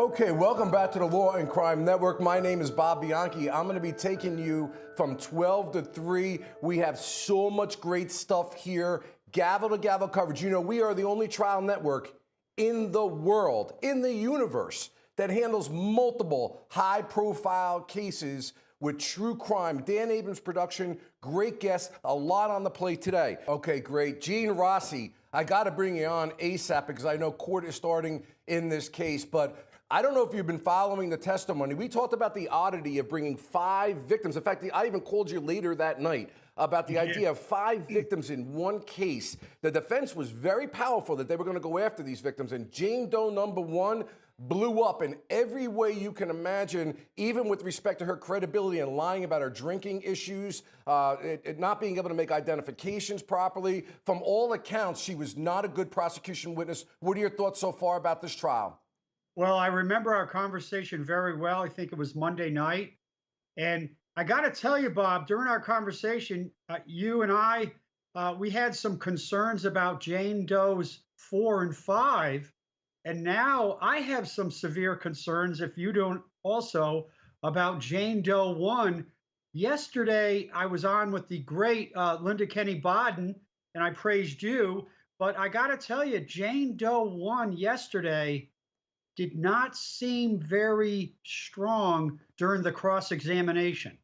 Okay, welcome back to the Law and Crime Network. My name is Bob Bianchi. I'm going to be taking you from 12 to 3. We have so much great stuff here. Gavel to gavel coverage. You know, we are the only trial network in the world, in the universe, that handles multiple high-profile cases with true crime. Dan Abrams production, great guest, a lot on the plate today. Okay, great. Gene Rossi, I got to bring you on ASAP because I know court is starting in this case, but I don't know if you've been following the testimony. We talked about the oddity of bringing 5 victims. In fact, I even called you later that night about the idea of 5 victims in one case. The defense was very powerful that they were going to go after these victims, and Jane Doe number 1 blew up in every way you can imagine, even with respect to her credibility and lying about her drinking issues, not being able to make identifications properly. From all accounts, she was not a good prosecution witness. What are your thoughts so far about this trial? Well, I remember our conversation very well. I think it was Monday night. And I got to tell you, Bob, during our conversation, you and I, we had some concerns about Jane Doe's 4 and 5. And now I have some severe concerns, if you don't also, about Jane Doe 1. Yesterday, I was on with the great Linda Kenny Bodden, and I praised you. But I got to tell you, Jane Doe 1 yesterday did not seem very strong during the cross-examination.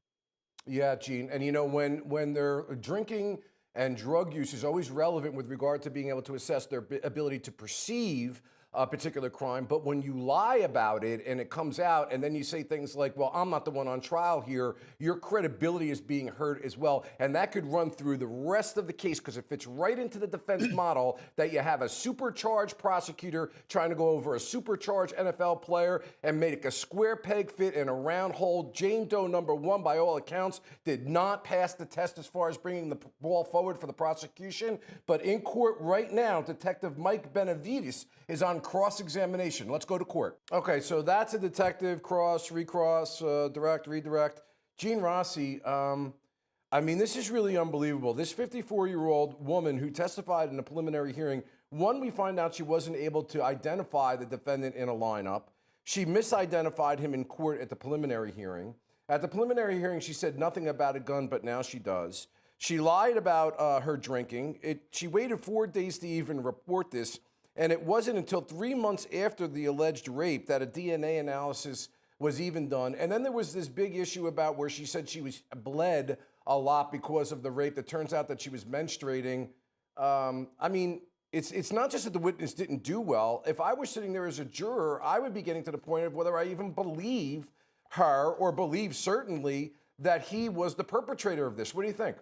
Yeah, Gene. And you know, when they're drinking and drug use is always relevant with regard to being able to assess their ability to perceive a particular crime. But when you lie about it and it comes out and then you say things like, well, I'm not the one on trial here, your credibility is being hurt as well. And that could run through the rest of the case because it fits right into the defense model that you have a supercharged prosecutor trying to go over a supercharged NFL player and make a square peg fit in a round hole. Jane Doe number 1, by all accounts, did not pass the test as far as bringing the ball forward for the prosecution. But in court right now, Detective Mike Benavides is on cross-examination. Let's go to court. Okay, so that's a detective, cross, recross, direct, redirect. Gene Rossi, I mean, this is really unbelievable. This 54-year-old woman who testified in a preliminary hearing, one, we find out she wasn't able to identify the defendant in a lineup. She misidentified him in court at the preliminary hearing. At the preliminary hearing, she said nothing about a gun, but now she does. She lied about her drinking. She waited 4 days to even report this. And it wasn't until 3 months after the alleged rape that a DNA analysis was even done. And then there was this big issue about where she said she was bled a lot because of the rape. It turns out that she was menstruating. I mean, it's not just that the witness didn't do well. If I were sitting there as a juror, I would be getting to the point of whether I even believe her or believe certainly that he was the perpetrator of this. What do you think?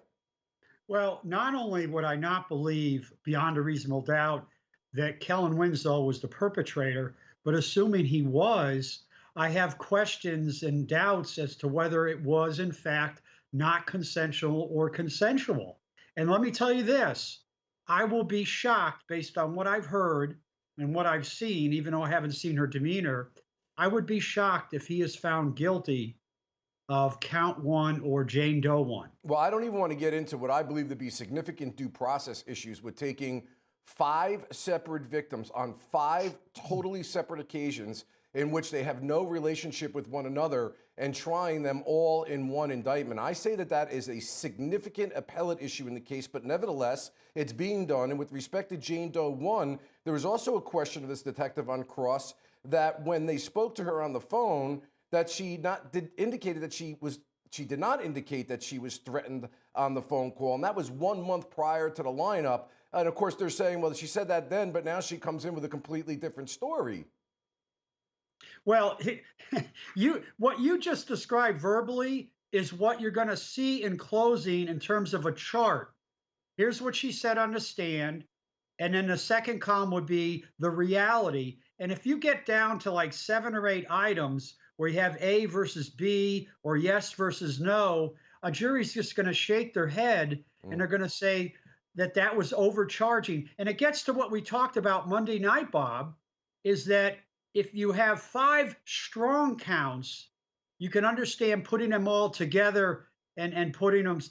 Well, not only would I not believe beyond a reasonable doubt that Kellen Winslow was the perpetrator, but assuming he was, I have questions and doubts as to whether it was, in fact, not consensual or consensual. And let me tell you this, I will be shocked based on what I've heard and what I've seen, even though I haven't seen her demeanor. I would be shocked if he is found guilty of count 1 or Jane Doe 1. Well, I don't even want to get into what I believe to be significant due process issues with taking 5 separate victims on 5 totally separate occasions in which they have no relationship with one another and trying them all in one indictment. I say that that is a significant appellate issue in the case, but nevertheless, it's being done. And with respect to Jane Doe 1, there was also a question of this detective on cross that when they spoke to her on the phone, that she did not indicate that she was threatened on the phone call. And that was 1 month prior to the lineup. And of course, they're saying, well, she said that then, but now she comes in with a completely different story. Well, what you just described verbally is what you're going to see in closing in terms of a chart. Here's what she said on the stand. And then the second column would be the reality. And if you get down to like 7 or 8 items where you have A versus B or yes versus no, a jury's just going to shake their head and they're going to say that that was overcharging. And it gets to what we talked about Monday night, Bob, is that if you have 5 strong counts, you can understand putting them all together and putting them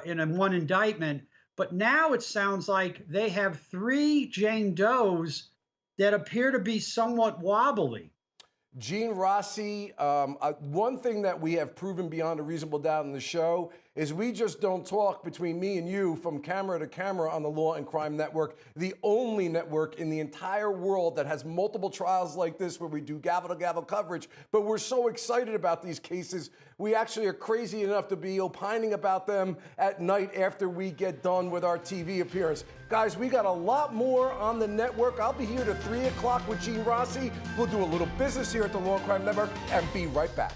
in one indictment. But now it sounds like they have 3 Jane Does that appear to be somewhat wobbly. Gene Rossi, one thing that we have proven beyond a reasonable doubt in the show is we just don't talk between me and you from camera to camera on the Law and Crime Network, the only network in the entire world that has multiple trials like this where we do gavel-to-gavel coverage. But we're so excited about these cases, we actually are crazy enough to be opining about them at night after we get done with our TV appearance. Guys, we got a lot more on the network. I'll be here to 3 o'clock with Gene Rossi. We'll do a little business here at the Law and Crime Network and be right back.